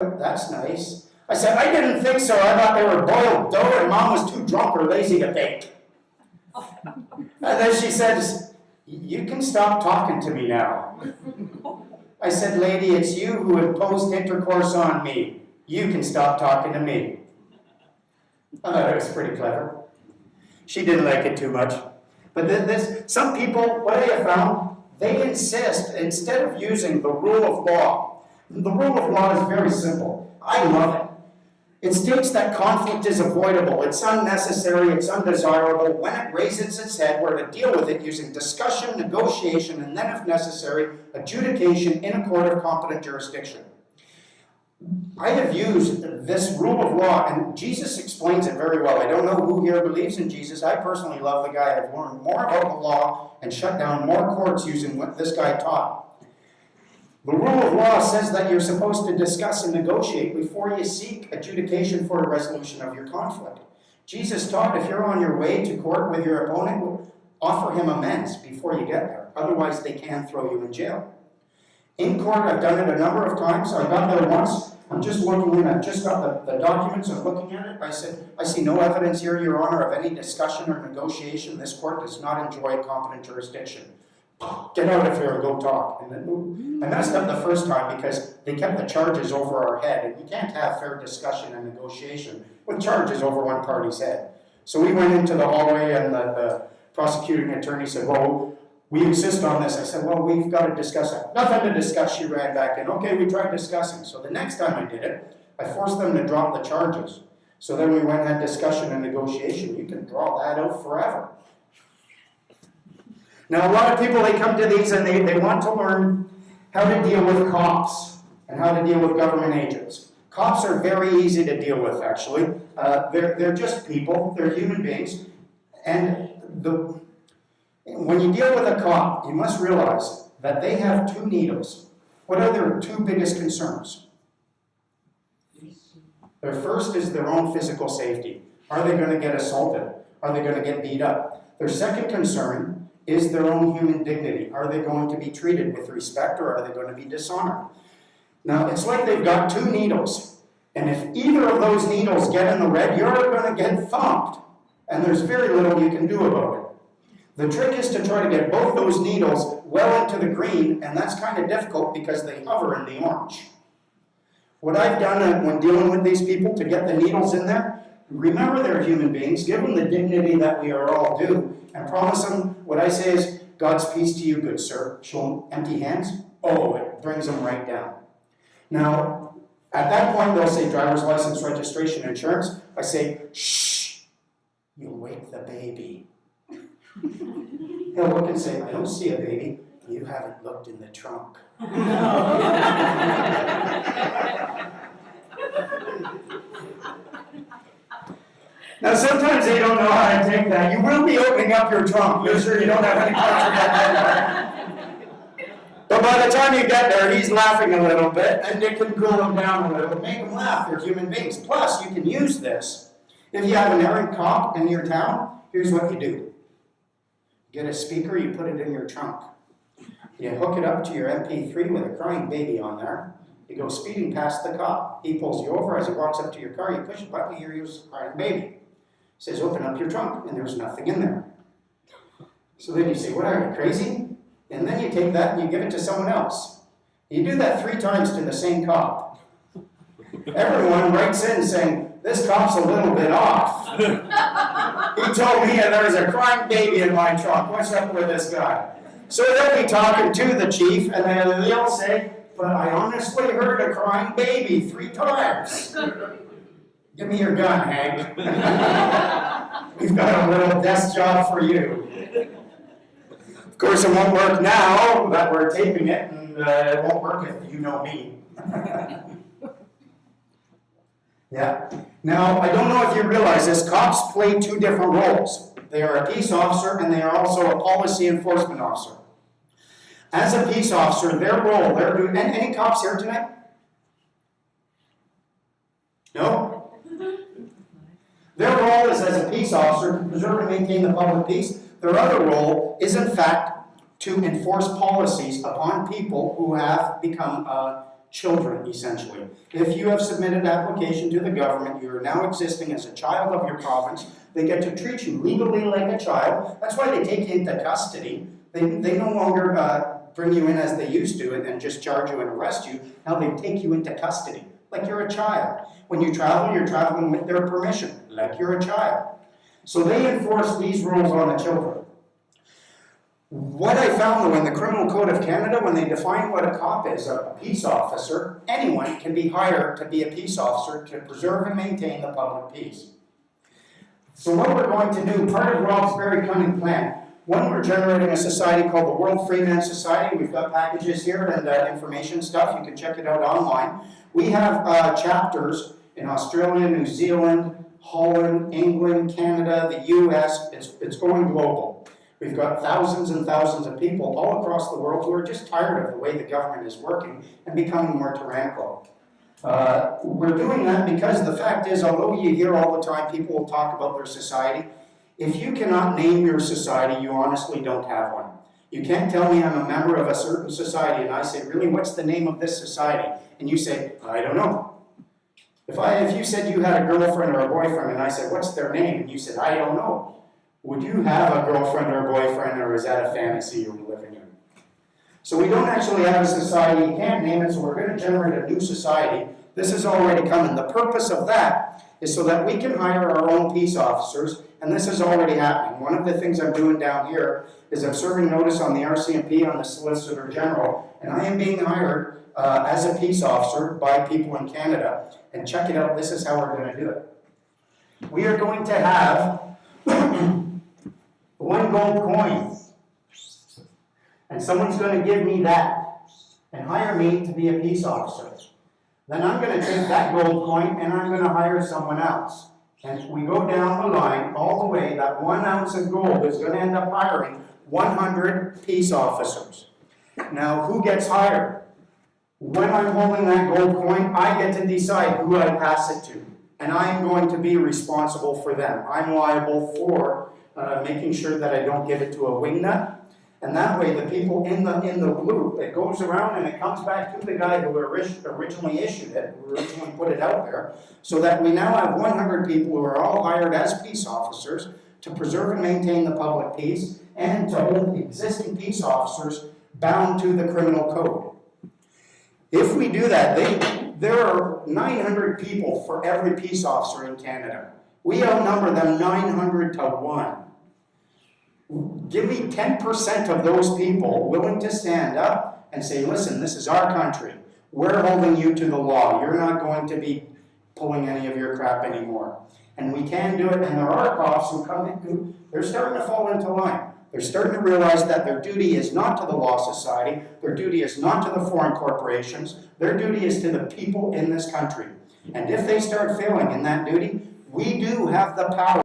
That's nice. I said, I didn't think so. I thought they were boiled dough and Mom was too drunk or lazy to bake. And then she says, you can stop talking to me now. I said, lady, it's you who imposed intercourse on me. You can stop talking to me. I thought it was pretty clever. She didn't like it too much. But some people, what I have found, they insist, instead of using the rule of law, the rule of law is very simple. I love it. It states that conflict is avoidable, it's unnecessary, it's undesirable. When it raises its head, we're to deal with it using discussion, negotiation, and then, if necessary, adjudication in a court of competent jurisdiction. I have used this rule of law, and Jesus explains it very well. I don't know who here believes in Jesus. I personally love the guy. I've learned more about the law and shut down more courts using what this guy taught. The rule of law says that you're supposed to discuss and negotiate before you seek adjudication for a resolution of your conflict. Jesus taught if you're on your way to court with your opponent, offer him amends before you get there. Otherwise, they can throw you in jail. In court, I've done it a number of times. I got there once. I'm just looking in. I've just got the documents. I'm looking at it. I said, I see no evidence here, Your Honor, of any discussion or negotiation. This court does not enjoy competent jurisdiction. Get out of here and go talk. And then I messed up the first time because they kept the charges over our head. And you can't have fair discussion and negotiation with charges over one party's head. So we went into the hallway and the prosecuting attorney said, well, we insist on this. I said, well, we've got to discuss it. Nothing to discuss. She ran back in. Okay, we tried discussing. So the next time I did it, I forced them to drop the charges. So then we went and had discussion and negotiation. You can draw that out forever. Now, a lot of people, they come to these and they want to learn how to deal with cops and how to deal with government agents. Cops are very easy to deal with, actually. They're just people. They're human beings. And when you deal with a cop, you must realize that they have two needles. What are their two biggest concerns? Their first is their own physical safety. Are they going to get assaulted? Are they going to get beat up? Their second concern is their own human dignity. Are they going to be treated with respect or are they going to be dishonored? Now, it's like they've got two needles. And if either of those needles get in the red, you're going to get thumped. And there's very little you can do about it. The trick is to try to get both those needles well into the green, and that's kind of difficult because they hover in the orange. What I've done when dealing with these people to get the needles in there, remember they're human beings, give them the dignity that we are all due, and promise them, what I say is, God's peace to you, good sir. Show them empty hands. Oh, it brings them right down. Now, at that point, they'll say driver's license, registration, insurance. I say, shh, you'll wake the baby. He'll look and say, I don't see a baby. You haven't looked in the trunk. Now, sometimes they don't know how to take that. You will be opening up your trunk. You're sure you don't have any parts of that. But by the time you get there, he's laughing a little bit, and it can cool him down a little, make him laugh. They're human beings. Plus, you can use this. If you have an errant cop in your town, here's what you do. Get a speaker, you put it in your trunk. You hook it up to your MP3 with a crying baby on there. You go speeding past the cop. He pulls you over. As he walks up to your car, you push a button, you hear his crying baby. He says, open up your trunk, and there's nothing in there. So then you say, what are you, crazy? And then you take that and you give it to someone else. You do that 3 times to the same cop. Everyone writes in saying, this cop's a little bit off. He told me there was a crying baby in my trunk. What's up with this guy? So they'll be talking to the chief, and they'll say, but I honestly heard a crying baby 3 times. Give me your gun, Hank. We've got a little desk job for you. Of course, it won't work now that we're taping it, and it won't work if you know me. Yeah. Now, I don't know if you realize this, cops play 2 different roles. They are a peace officer, and they are also a policy enforcement officer. As a peace officer, their role, they're doing, any cops here tonight? No? Their role is as a peace officer to preserve and maintain the public peace. Their other role is, in fact, to enforce policies upon people who have become children, essentially. If you have submitted an application to the government, you are now existing as a child of your province. They get to treat you legally like a child. That's why they take you into custody. They no longer bring you in as they used to and just charge you and arrest you. Now they take you into custody like you're a child. When you travel, you're traveling with their permission, like you're a child. So they enforce these rules on the children. What I found though in the Criminal Code of Canada, when they define what a cop is, a peace officer, anyone can be hired to be a peace officer to preserve and maintain the public peace. So what we're going to do, part of Rob's very cunning plan, one, we're generating a society called the World Freeman Society. We've got packages here and information stuff. You can check it out online. We have chapters in Australia, New Zealand, Holland, England, Canada, the US. It's going global. We've got thousands and thousands of people all across the world who are just tired of the way the government is working and becoming more tyrannical. We're doing that because the fact is, although you hear all the time people will talk about their society, if you cannot name your society, you honestly don't have one. You can't tell me I'm a member of a certain society and I say, really, what's the name of this society? And you say, I don't know. If you said you had a girlfriend or a boyfriend and I said, what's their name? And you said, I don't know. Would you have a girlfriend or a boyfriend, or is that a fantasy you're living in? So we don't actually have a society, you can't name it, so we're going to generate a new society. This is already coming. The purpose of that is so that we can hire our own peace officers, and this is already happening. One of the things I'm doing down here is I'm serving notice on the RCMP, on the Solicitor General, and I am being hired as a peace officer by people in Canada. And check it out, this is how we're going to do it. We are going to have one gold coin, and someone's going to give me that and hire me to be a peace officer. Then I'm going to take that gold coin and I'm going to hire someone else. And we go down the line all the way, that 1 ounce of gold is going to end up hiring 100 peace officers. Now, who gets hired? When I'm holding that gold coin, I get to decide who I pass it to. And I'm going to be responsible for them. I'm liable for making sure that I don't give it to a wingnut. And that way, the people in the loop, it goes around and it comes back to the guy who originally issued it, who originally put it out there, so that we now have 100 people who are all hired as peace officers to preserve and maintain the public peace and to hold existing peace officers bound to the criminal code. If we do that, there are 900 people for every peace officer in Canada. We outnumber them 900 to 1. Give me 10% of those people willing to stand up and say, listen, this is our country. We're holding you to the law. You're not going to be pulling any of your crap anymore. And we can do it, and there are cops who come in, they're starting to fall into line. They're starting to realize that their duty is not to the Law Society, their duty is not to the foreign corporations, their duty is to the people in this country. And if they start failing in that duty, we do have the power